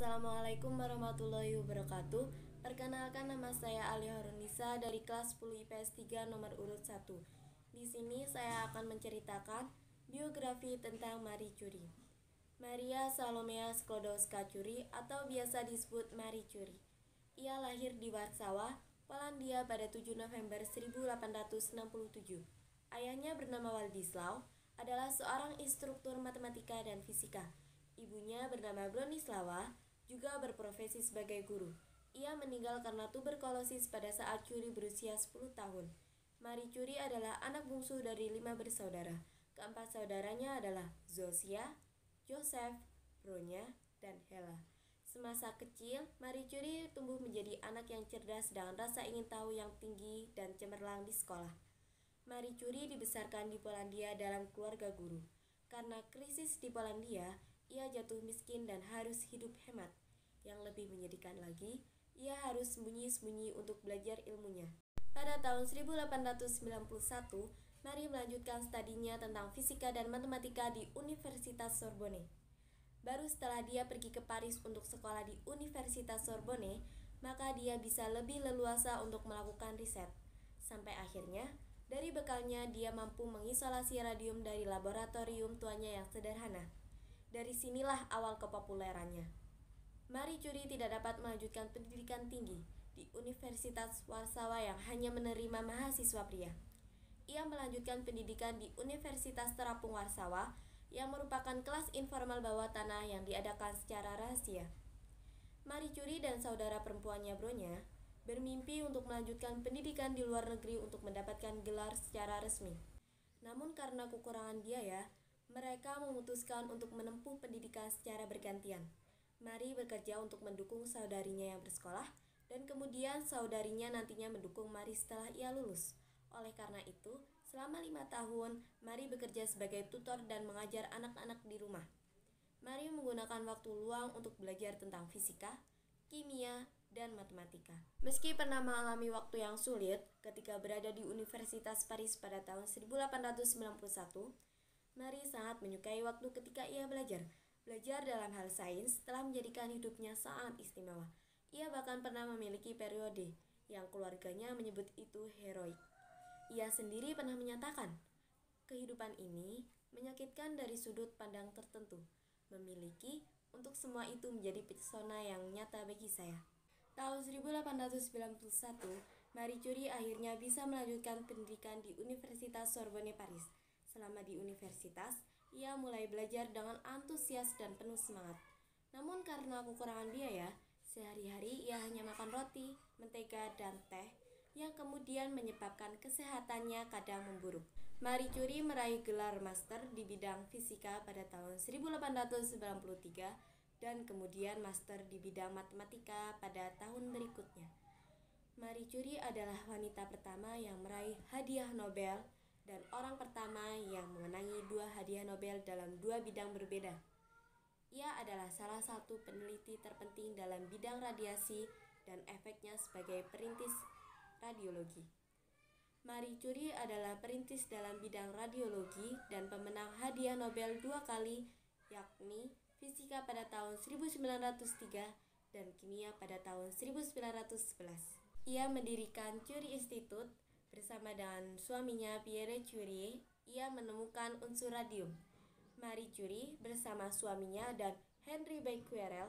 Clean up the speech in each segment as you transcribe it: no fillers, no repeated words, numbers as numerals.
Assalamualaikum warahmatullahi wabarakatuh. Perkenalkan, nama saya Ali Harunisa dari kelas 10 IPS 3 nomor urut 1. Di sini saya akan menceritakan biografi tentang Marie Curie. Maria Salomea Sklodowska Curie atau biasa disebut Marie Curie. Ia lahir di Warsawa, Polandia pada 7 November 1867. Ayahnya bernama Władysław, adalah seorang instruktur matematika dan fisika. Ibunya bernama Bronislawa, juga berprofesi sebagai guru. Ia meninggal karena tuberkulosis pada saat Curie berusia 10 tahun. Marie Curie adalah anak bungsu dari 5 bersaudara. Keempat saudaranya adalah Zofia, Joseph, Bronya, dan Hella. Semasa kecil, Marie Curie tumbuh menjadi anak yang cerdas dengan rasa ingin tahu yang tinggi dan cemerlang di sekolah. Marie Curie dibesarkan di Polandia dalam keluarga guru. Karena krisis di Polandia, ia jatuh miskin dan harus hidup hemat. Yang lebih menyedihkan lagi, ia harus sembunyi-sembunyi untuk belajar ilmunya. Pada tahun 1891, Marie melanjutkan studinya tentang fisika dan matematika di Universitas Sorbonne. Baru setelah dia pergi ke Paris untuk sekolah di Universitas Sorbonne, maka dia bisa lebih leluasa untuk melakukan riset. Sampai akhirnya, dari bekalnya dia mampu mengisolasi radium dari laboratorium tuanya yang sederhana. Dari sinilah awal kepopulerannya. Marie Curie tidak dapat melanjutkan pendidikan tinggi di Universitas Warsawa yang hanya menerima mahasiswa pria. Ia melanjutkan pendidikan di Universitas Terapung Warsawa yang merupakan kelas informal bawah tanah yang diadakan secara rahasia. Marie Curie dan saudara perempuannya Bronya bermimpi untuk melanjutkan pendidikan di luar negeri untuk mendapatkan gelar secara resmi. Namun karena kekurangan biaya, mereka memutuskan untuk menempuh pendidikan secara bergantian. Marie bekerja untuk mendukung saudarinya yang bersekolah, dan kemudian saudarinya nantinya mendukung Marie setelah ia lulus. Oleh karena itu, selama 5 tahun, Marie bekerja sebagai tutor dan mengajar anak-anak di rumah. Marie menggunakan waktu luang untuk belajar tentang fisika, kimia, dan matematika. Meski pernah mengalami waktu yang sulit ketika berada di Universitas Paris pada tahun 1891, Marie sangat menyukai waktu ketika ia belajar. Belajar dalam hal sains telah menjadikan hidupnya sangat istimewa. Ia bahkan pernah memiliki periode yang keluarganya menyebut itu heroik. Ia sendiri pernah menyatakan, kehidupan ini menyakitkan dari sudut pandang tertentu. Memiliki untuk semua itu menjadi pesona yang nyata bagi saya. Tahun 1891, Marie Curie akhirnya bisa melanjutkan pendidikan di Universitas Sorbonne Paris. Selama di universitas, ia mulai belajar dengan antusias dan penuh semangat. Namun karena kekurangan biaya, sehari-hari ia hanya makan roti, mentega, dan teh, yang kemudian menyebabkan kesehatannya kadang memburuk. Marie Curie meraih gelar master di bidang fisika pada tahun 1893 dan kemudian master di bidang matematika pada tahun berikutnya. Marie Curie adalah wanita pertama yang meraih hadiah Nobel dan orang pertama yang memenangi 2 hadiah Nobel dalam 2 bidang berbeda. Ia adalah salah satu peneliti terpenting dalam bidang radiasi dan efeknya sebagai perintis radiologi. Marie Curie adalah perintis dalam bidang radiologi dan pemenang hadiah Nobel 2 kali, yakni fisika pada tahun 1903 dan kimia pada tahun 1911. Ia mendirikan Curie Institute. Bersama dengan suaminya Pierre Curie, ia menemukan unsur radium. Marie Curie bersama suaminya dan Henri Becquerel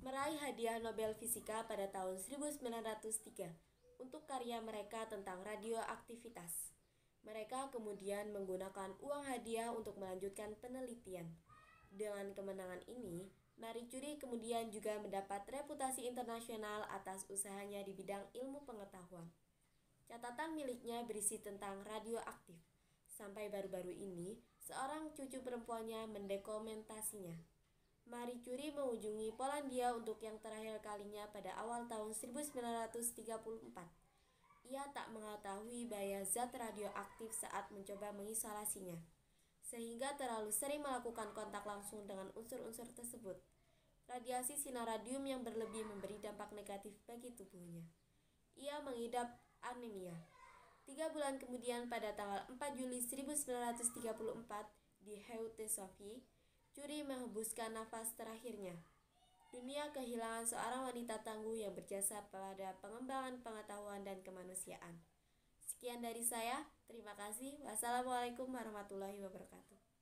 meraih hadiah Nobel Fisika pada tahun 1903 untuk karya mereka tentang radioaktivitas. Mereka kemudian menggunakan uang hadiah untuk melanjutkan penelitian. Dengan kemenangan ini, Marie Curie kemudian juga mendapat reputasi internasional atas usahanya di bidang ilmu pengetahuan. Catatan miliknya berisi tentang radioaktif. Sampai baru-baru ini, seorang cucu perempuannya mendokumentasinya. Marie Curie mengunjungi Polandia untuk yang terakhir kalinya pada awal tahun 1934. Ia tak mengetahui bahaya zat radioaktif saat mencoba mengisolasinya, sehingga terlalu sering melakukan kontak langsung dengan unsur-unsur tersebut. Radiasi sinar radium yang berlebih memberi dampak negatif bagi tubuhnya. Ia mengidap anemia. 3 bulan kemudian pada tanggal 4 Juli 1934 di Haute-Sophie, Curie menghembuskan nafas terakhirnya. Dunia kehilangan seorang wanita tangguh yang berjasa pada pengembangan pengetahuan dan kemanusiaan. Sekian dari saya, terima kasih. Wassalamualaikum warahmatullahi wabarakatuh.